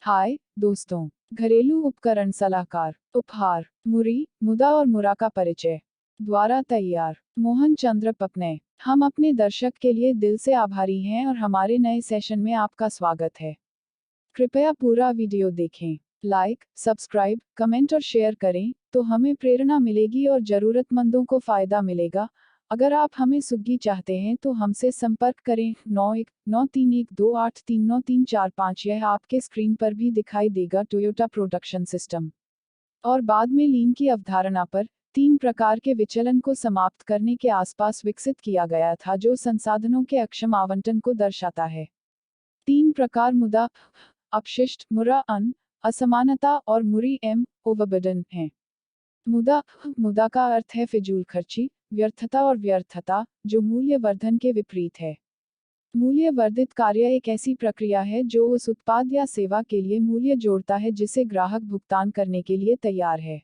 हाय दोस्तों, घरेलू उपकरण सलाहकार उपहार मुरी मुदा और मुरा का परिचय द्वारा तैयार मोहन चंद्र पपने। हम अपने दर्शक के लिए दिल से आभारी हैं और हमारे नए सेशन में आपका स्वागत है। कृपया पूरा वीडियो देखें, लाइक, सब्सक्राइब, कमेंट और शेयर करें तो हमें प्रेरणा मिलेगी और ज़रूरतमंदों को फ़ायदा मिलेगा। अगर आप हमें सुग्गी चाहते हैं तो हमसे संपर्क करें 9193128345। यह आपके स्क्रीन पर भी दिखाई देगा। टोयोटा प्रोडक्शन सिस्टम और बाद में लीन की अवधारणा पर 3 प्रकार के विचलन को समाप्त करने के आसपास विकसित किया गया था जो संसाधनों के अक्षम आवंटन को दर्शाता है। 3 प्रकार मुदा, अपशिष्ट, मुरा असमानता और मुरी ओवरबर्डन हैं। मुदा का अर्थ है फिजूल खर्ची, व्यर्थता और व्यर्थता, जो मूल्य वर्धन के विपरीत है। मूल्य वर्धित कार्य एक ऐसी प्रक्रिया है जो उस उत्पाद या सेवा के लिए मूल्य जोड़ता है जिसे ग्राहक भुगतान करने के लिए तैयार है।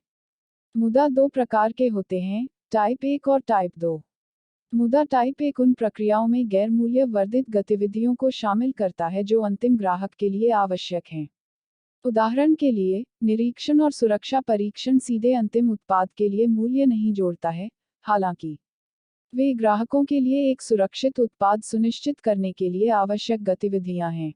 मुदा 2 प्रकार के होते हैं, टाइप 1 और टाइप 2। मुदा टाइप 1 उन प्रक्रियाओं में गैर मूल्य वर्धित गतिविधियों को शामिल करता है जो अंतिम ग्राहक के लिए आवश्यक हैं। उदाहरण के लिए, निरीक्षण और सुरक्षा परीक्षण सीधे अंतिम उत्पाद के लिए मूल्य नहीं जोड़ता है, हालांकि वे ग्राहकों के लिए एक सुरक्षित उत्पाद सुनिश्चित करने के लिए आवश्यक गतिविधियां हैं।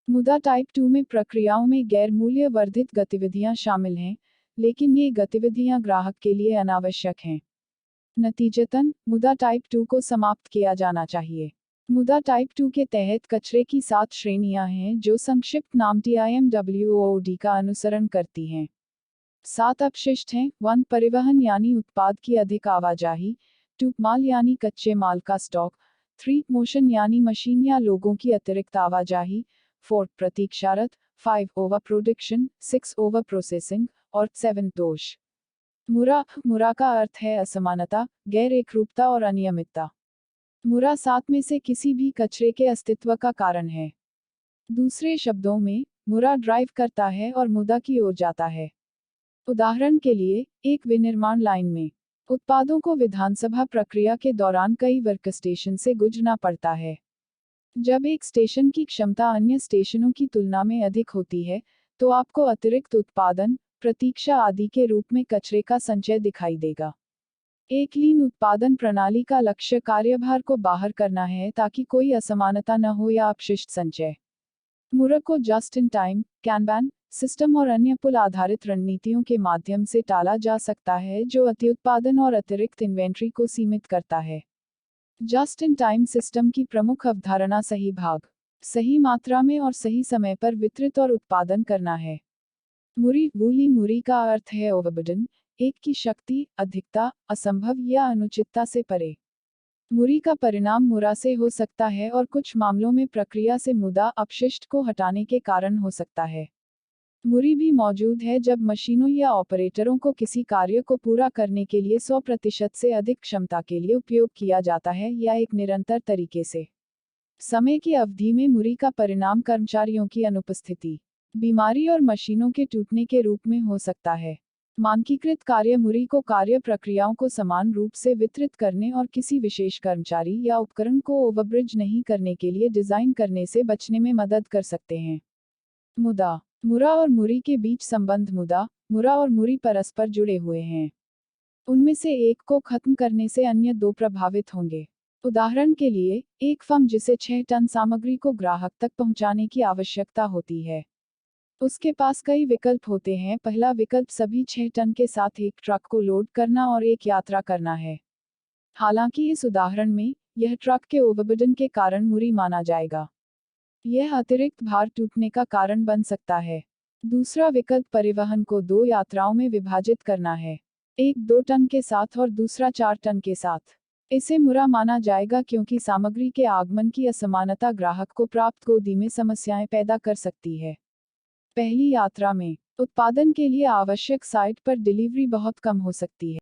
मुदा टाइप 2 में प्रक्रियाओं में गैर मूल्य वर्धित गतिविधियां शामिल हैं, लेकिन ये गतिविधियां ग्राहक के लिए अनावश्यक हैं। नतीजतन, मुदा टाइप 2 को समाप्त किया जाना चाहिए। मुदा टाइप 2 के तहत कचरे की 7 श्रेणियां हैं जो संक्षिप्त नाम TIMWOOD का अनुसरण करती हैं। 7 अपशिष्ट हैं। 1 परिवहन यानी उत्पाद की अधिक आवाजाही। 2 माल यानी कच्चे माल का स्टॉक। 3 मोशन यानी मशीन या लोगों की अतिरिक्त आवाजाही। 4 प्रतीक्षारत। 5 ओवर प्रोडक्शन। 6 ओवर प्रोसेसिंग और 7 दोष। मुरा का अर्थ है असमानता, गैर एकरूपता और अनियमितता। मुरा 7 में से किसी भी कचरे के अस्तित्व का कारण है। दूसरे शब्दों में, मुरा ड्राइव करता है और मुदा की ओर जाता है। उदाहरण के लिए, एक विनिर्माण लाइन में उत्पादों को विधानसभा प्रक्रिया के दौरान कई वर्कस्टेशन से गुजरना पड़ता है। जब एक स्टेशन की क्षमता अन्य स्टेशनों की तुलना में अधिक होती है, तो आपको अतिरिक्त उत्पादन, प्रतीक्षा आदि के रूप में कचरे का संचय दिखाई देगा। एक लीन उत्पादन प्रणाली का लक्ष्य कार्यभार को बाहर करना है ताकि कोई असमानता न हो या अपशिष्ट संचय। मुरा को जस्ट इन टाइम, कैनबैन सिस्टम और अन्य पुल आधारित रणनीतियों के माध्यम से टाला जा सकता है जो अतिउत्पादन और अतिरिक्त इन्वेंट्री को सीमित करता है। जस्ट इन टाइम सिस्टम की प्रमुख अवधारणा सही भाग, सही मात्रा में और सही समय पर वितरित और उत्पादन करना है। मुरी का अर्थ है ओवरबर्डन, एक की शक्ति, अधिकता, असंभव या अनुचितता से परे। मुरी का परिणाम मुरा से हो सकता है और कुछ मामलों में प्रक्रिया से मुदा अपशिष्ट को हटाने के कारण हो सकता है। मुरी भी मौजूद है जब मशीनों या ऑपरेटरों को किसी कार्य को पूरा करने के लिए 100% से अधिक क्षमता के लिए उपयोग किया जाता है या एक निरंतर तरीके से। समय की अवधि में मुरी का परिणाम कर्मचारियों की अनुपस्थिति, बीमारी और मशीनों के टूटने के रूप में हो सकता है। मानकीकृत कार्य मुरी को कार्य प्रक्रियाओं को समान रूप से वितरित करने और किसी विशेष कर्मचारी या उपकरण को ओवरब्रिज नहीं करने के लिए डिजाइन करने से बचने में मदद कर सकते हैं। मुरा और मुरी के बीच संबंध। मुरा और मुरी परस्पर जुड़े हुए हैं। उनमें से एक को खत्म करने से अन्य 2 प्रभावित होंगे। उदाहरण के लिए, एक फर्म जिसे 6 टन सामग्री को ग्राहक तक पहुंचाने की आवश्यकता होती है, उसके पास कई विकल्प होते हैं। पहला विकल्प सभी 6 टन के साथ एक ट्रक को लोड करना और एक यात्रा करना है। हालांकि इस उदाहरण में, यह ट्रक के ओवरबर्डन के कारण मुरी माना जाएगा। यह अतिरिक्त भार टूटने का कारण बन सकता है। दूसरा विकल्प परिवहन को 2 यात्राओं में विभाजित करना है, एक 2 टन के साथ और दूसरा 4 टन के साथ। इसे मुरा माना जाएगा क्योंकि सामग्री के आगमन की असमानता ग्राहक को प्राप्त गोदी में समस्याएं पैदा कर सकती है। पहली यात्रा में उत्पादन के लिए आवश्यक साइट पर डिलीवरी बहुत कम हो सकती है।